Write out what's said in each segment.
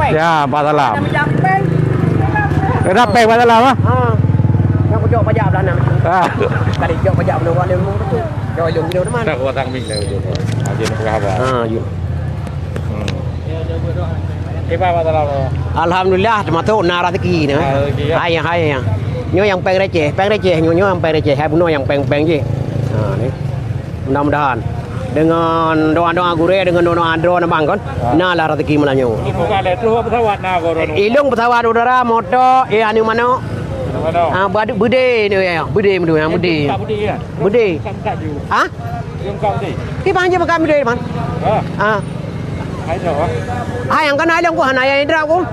Ya, Pak Salam. Macam peng. Kenapa Pak Salam ah? Yang kau jawab pajak belah nak. Kali jawab pajak belah wala lu tu. Jawab lu dia mana? Tak kuat tang ming dah tu. Aje nak apa? Yo. Pak Salam. Alhamdulillah termasuk nak rezeki ni. Hai. Nyo yang peng receh, nyo yang peng receh. Hai bunuh yang peng je. Ni. Mudah-mudahan dengan doa-doa gure dengan doa abang kan. Nalah rezeki melanyo. Bukan le tu pesawat na koron. Ilung pesawat udara motor anu mana? Bude ni ya. Bude mendu yang bude. Bude. Ha? Yung kau ni. Ki bang je makan bude man. Hai dah. Hai yang kan ayam ku han ayam idra ku.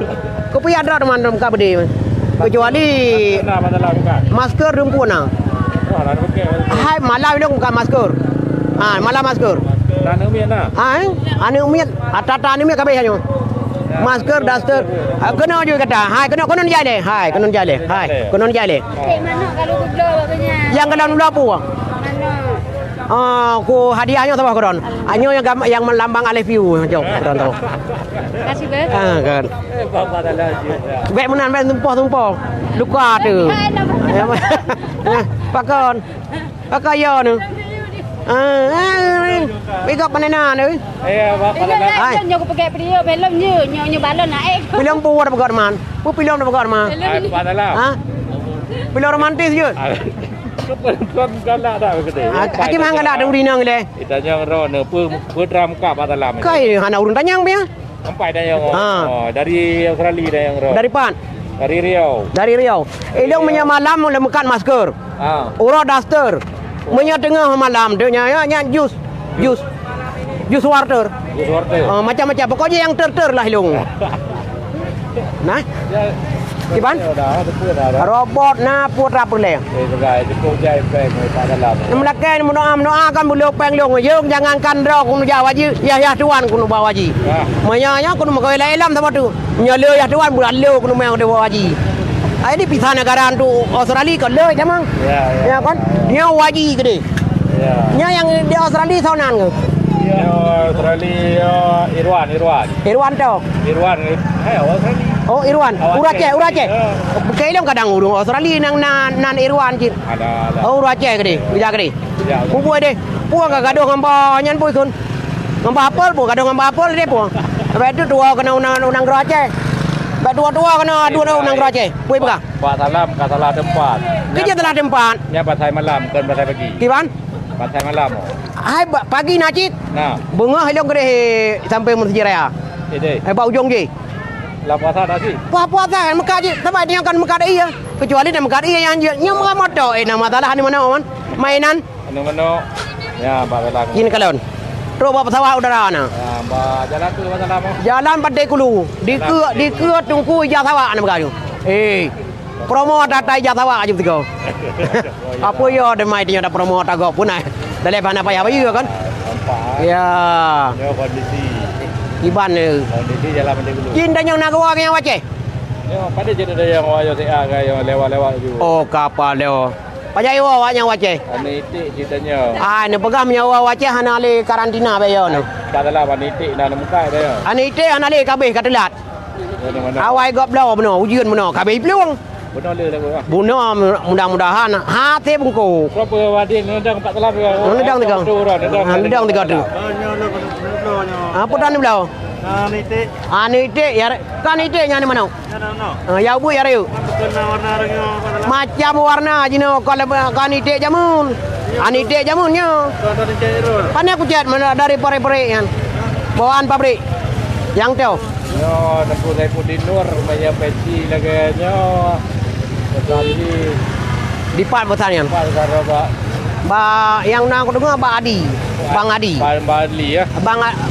Ku pi adra teman ka bude. Kecuali masker rumpun nang. Hai malam ni bukan masker. Malam masker. Anu mian lah. Anu mian. Tata anu mian kabeh hanyo. Masker duster. Kena juga kata. Hai kena jale. Hai kena jale. Hai kena jale. Mana kalau ku blow katanya. Yang kena blow apa? Mana? Ku hadiahnya apa koron? Anyo yang melambang I love you jauh koron tu. Kasih ber. Kan. Bapak dah lah. Bek menan bek tumpah. Luka tu. Pakon. Pakaya tu. Bigap panena tu. Bapak dah. Hai. Nyo ku pakai video belum nyo balon naik. Pilong pu ada pegat man. Pu pilong ada pegat man. Bapak dah lah. Pilong romantis je. Perempuan galak dah begitu. Aki mang galak dah urinang le. Itanya ro ne pedram ka Pak Salam. Kai hana urun tanyang dia. Sampai dah yang dari Australia dah yang ro. Dari pan. Dari Riau. Ilung punya malam lemekan masker. Uro duster. Punya tengah malam dia nya jus water. Macam-macam pokoknya yang ter lah ilung. Nah. Iban? Robot na putra puleh. Cukup jai peng Pak Salam. Melakai mendoa kan beliau peng long yeung jangankan ro kun jawa ji ya tuan kun bawa ji. Menyanya kun makai lelam sama tu. Nyale ya tuan bulan le kun memang de bawa ji. Ai di pisah negara tu Australia kan le jamang. Ya kan? Dia waji gede. Nya yang di Australia saunan ke? Australia Irwan tu. Hai Australia. Oh Irwan, Urace. Kailam kadang urung Australia nang nan Irwan cin. Ada. Oh Urace gede, bija gede. Ku buat deh. Puang gaduh ngamba nyan pui kun. Ngamba apel pu gaduh ngamba apel deh pu. Lepas tu dua kena unang Urace. Lepas dua kena dua unang Urace. Pui buka. Pak Salam katalah tempat. Kerja telah tempat. Ya pasar malam, bukan pasar pagi. Kiban? Pasar malam. Hai pagi nacit. Nah. Bunga hilong gede sampai Masjid Raya. Ini. Hai bau ujung je. Lah puasa dah sih. Puasa kan Mekah je. Tapi dia kan Mekah iya. Kecuali dia Mekah iya yang Mekah motor. Nama masalah ni mana man? Mainan. Mana? Ya, Pak Salam. Ini kalon. Terus bawa pesawat udara na. Ya, jalan tu Pak Salam. Jalan Padai Kulu. Di ke tungku ijazah awak nak bergaduh. Promo data ijazah awak aja betul. Apa ya ada mai dia ada promo tak pun ai. Dalam mana payah bayu kan? Nampak. Ya. Ya kondisi. Iban ni. Kondisi jalan Padai Kulu. Cinta yang nak gua yang wace. Ya, pada jadi ada yang wayo TA yang lewat-lewat tu. Oh, kapal dia. Pajai wa yang wace. Anitik ceritanya. Ni pegang nyawa wace hana le karantina bayo no. Tak adalah anitik dah muka dia. Anitik hana le kabeh katelat. Awai gop lau beno ujian beno kabeh pluang. Benar le dah. Buno mudah-mudahan hati bungku. Berapa wadin nendang Pak Salam dia. Nendang tiga. Nendang tiga tu. Apa dah ni belau? Anitik ya kan anitik nya ni mana? Ya bu ya riu. Macam warna jino kalau anitik jamun. Anitik jamunnya. Pan aku cat mana dari pare-pare kan. Bawaan pabrik. Yang tu. Yo, nampu saya pun di luar banyak peci laganya. Sekali Di part besarnya. Pak Salam. Yang nak aku dengar Bang Adi. Bang Adi. Bang Adi ya.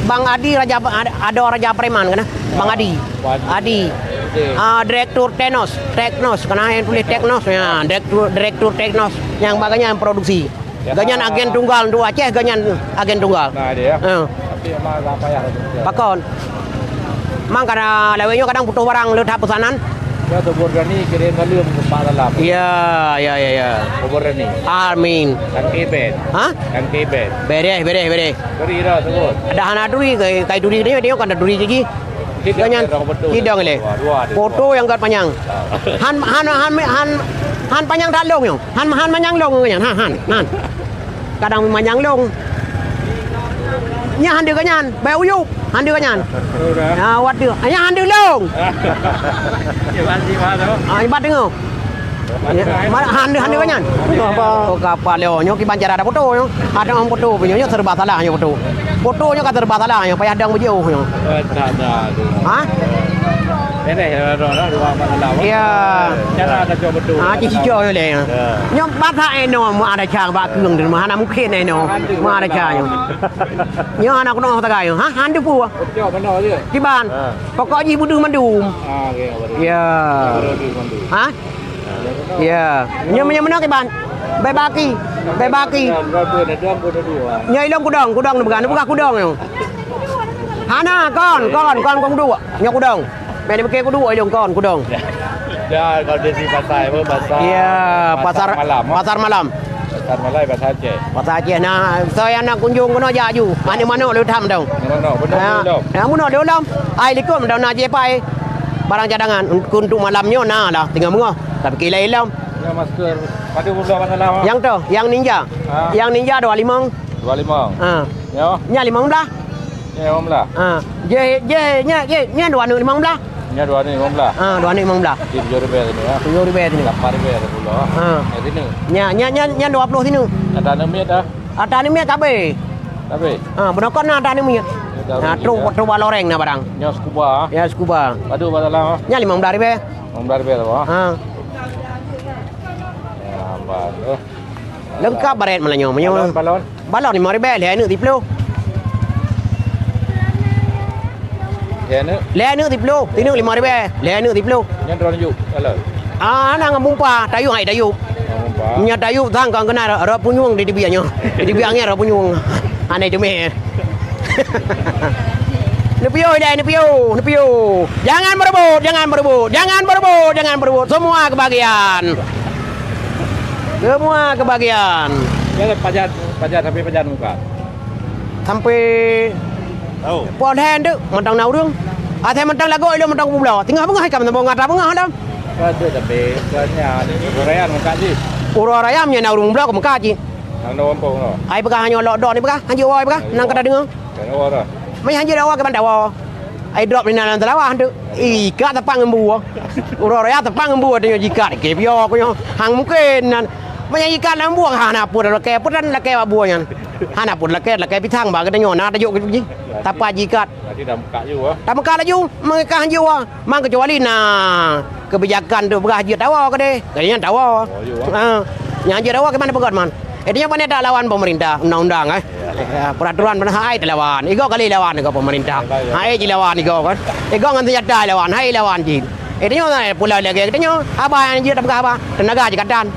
Bang Adi Raja ada Raja Preman kan? Bang Adi. Adi. Direktur Teknos kena yang tulis Teknos ya. Direktur Teknos yang baganya yang produksi. Ganyan agen tunggal untuk Aceh ganyan agen tunggal. Nah dia. Tapi emang apa ya? Pakon. Mang karena lewenya kadang butuh barang letak pesanan. Ya tu Borani kirim kali ke Pak Salam. Ya. Borani. Amin. Kan kebet. Hah? Kan kebet. Bere. Beri dah tu. Ada hana duri kai duri ni dia kan ada duri je. Ganyan. Hidang le. Foto yang kat panjang. Han panjang tak long yo. Han panjang long ganyan. Han. Kadang panjang long. Nya han dia ganyan. Bai uyup. Han dia ganyan. Wat dia. Nya han dia long. Ibat dengar. Han dia ganyan. Oh kapal yo. Nyo ki banjar ada foto yo. Ada orang foto punya nyo serba salah nyo foto. Fotonya kan serba salah nyo payah dang bejauh nyo. Ha? Ini orang dua masalah. Ya. Cara ada coba betul. Cici yo le. Nyo batha eno mu ada chang ba keung de ma hana mungkin eno. Mu ada chang nyo. Nyo anak no tagay yo. Ha? Han de pu. Coba mana dia? Di ban. Pokok ji budu mandum. Okey. Ya. Ha? Ya. Nyo mana ke ban? Bai baki. Nhai long kudong bukan kudong yo. Hana con dua. Nyo kudong. Mẹ đi kê có đuổi dong con kudong. Ya, kalau di pasar apa pasar? Iya, pasar malam. Pasar Malam Pasar Aceh. Pasar Aceh nah, saya anak kunjung kono ya ju. Mana-mana lu tham dong. Mana? Betul. Ya, muno dia ulam. Ai likum dah nak je pai. Barang cadangan untuk malamnya nah lah tinggal mungo. Tapi kila ilam. Ya masker. Pada bulan masalah. Yang tu, yang ninja. Yang ninja 25. 25. Ya. Nya 15. Ya, 15. Nya 15. Ya 2 2 ni 15. RM7 ni ya. RM7 ni. RM8 pula. Ya sini. Nya 20 sini. Ada 6 minit dah. Ada ni miat kabe. Tapi. Benokon ada ni miat. Nah, truk baloreng na barang. Ya scuba. Ya scuba. Padu masalah. Nya 15 ribu. RM15 apa? Ya, bagus. Lengkap baret malanyo. Balon ni 5 ribu le nu 30. Ya ni. Le nu 30. Tinu 5 ribu. Le nu 30. Yang drone yuk. Kalau. Nang mumpa tayu hai tayu. Nya tayu thang kang kena ra punyung di bianyo. Di biangnya ra punyung. Anai tu me. Nepio. Jangan berebut. Semua kebagian. Ya pajak sampai pajak muka. Sampai Pon hand tu, mentang nau rung. Athe mentang lagu itu mentang bulau. Tinggal bengah kam tambah ngata bengah dah. Ada tapi kerja ni Korea muka ji. Ura rayam nya nau rung bulau kam ka ji. Nang no ampung no. Ai bekah hanya lok dok ni bekah, hanya woi bekah, nang kada dengar. Kan ora. Mai hanya dawa ke bandawa. Ai drop ni nan talawa hantu. Ika tapang embu. Ura raya tapang embu dengan jika ke pio ko yo. Hang mungkin nan. Mai jika lam buang hana pun la ke putan la ke buang yan. Hana pun la ke pitang ba ke nyo na ta yo ke ji. Tapa jikat. Tadi dah muka juga. Tak muka laju, mereka hanya mang kecuali kebijakan tu berah je tawa ke deh. Kayaknya tawa. Yang je tawa ke mana pegat man. Dia mana tak lawan pemerintah undang-undang peraturan mana hai tak lawan. Ego kali lawan ke pemerintah. Hai je lawan ego kan. Ego ngan senjata lawan, hai lawan je. Dia pulau lagi. Dia abah yang je tak apa. Tenaga je katan.